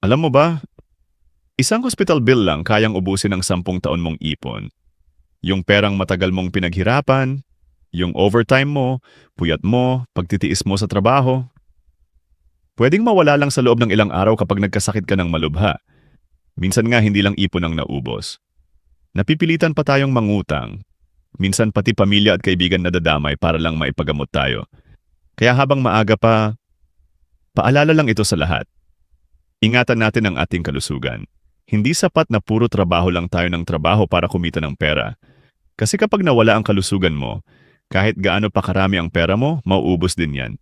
Alam mo ba, isang hospital bill lang kayang ubusin ng 10 taon mong ipon. Yung perang matagal mong pinaghirapan, yung overtime mo, puyat mo, pagtitiis mo sa trabaho, pwedeng mawala lang sa loob ng ilang araw kapag nagkasakit ka ng malubha. Minsan nga hindi lang ipon ang naubos. Napipilitan pa tayong mangutang. Minsan pati pamilya at kaibigan nadadamay para lang maipagamot tayo. Kaya habang maaga pa, paalala lang ito sa lahat. Ingatan natin ang ating kalusugan. Hindi sapat na puro trabaho lang tayo ng trabaho para kumita ng pera. Kasi kapag nawala ang kalusugan mo, kahit gaano pa karami ang pera mo, mauubos din yan.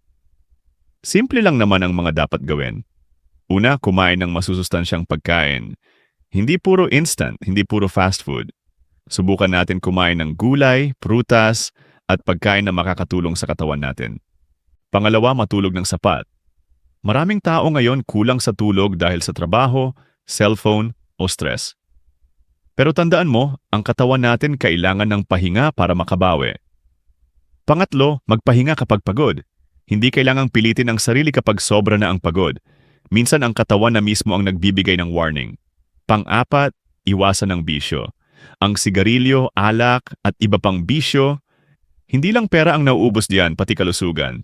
Simple lang naman ang mga dapat gawin. Una, kumain ng masusustansyang pagkain. Hindi puro instant, hindi puro fast food. Subukan natin kumain ng gulay, prutas, at pagkain na makakatulong sa katawan natin. Pangalawa, matulog ng sapat. Maraming tao ngayon kulang sa tulog dahil sa trabaho, cellphone, o stress. Pero tandaan mo, ang katawan natin kailangan ng pahinga para makabawi. Pangatlo, magpahinga kapag pagod. Hindi kailangang pilitin ang sarili kapag sobra na ang pagod. Minsan ang katawan na mismo ang nagbibigay ng warning. Pang-apat, iwasan ng bisyo. Ang sigarilyo, alak, at iba pang bisyo, hindi lang pera ang nauubos diyan, pati kalusugan.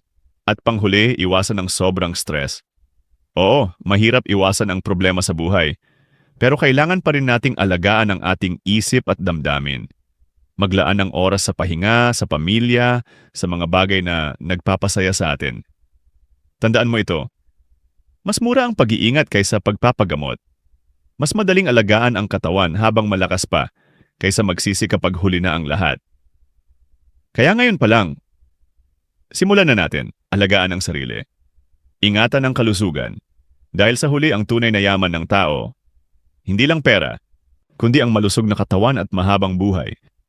At panghuli, iwasan ng sobrang stress. Oo, mahirap iwasan ang problema sa buhay. Pero kailangan pa rin nating alagaan ang ating isip at damdamin. Maglaan ng oras sa pahinga, sa pamilya, sa mga bagay na nagpapasaya sa atin. Tandaan mo ito, mas mura ang pag-iingat kaysa pagpapagamot. Mas madaling alagaan ang katawan habang malakas pa kaysa magsisi kapag huli na ang lahat. Kaya ngayon pa lang, simulan na natin, alagaan ang sarili. Ingatan ang kalusugan. Dahil sa huli ang tunay na yaman ng tao, hindi lang pera, kundi ang malusog na katawan at mahabang buhay.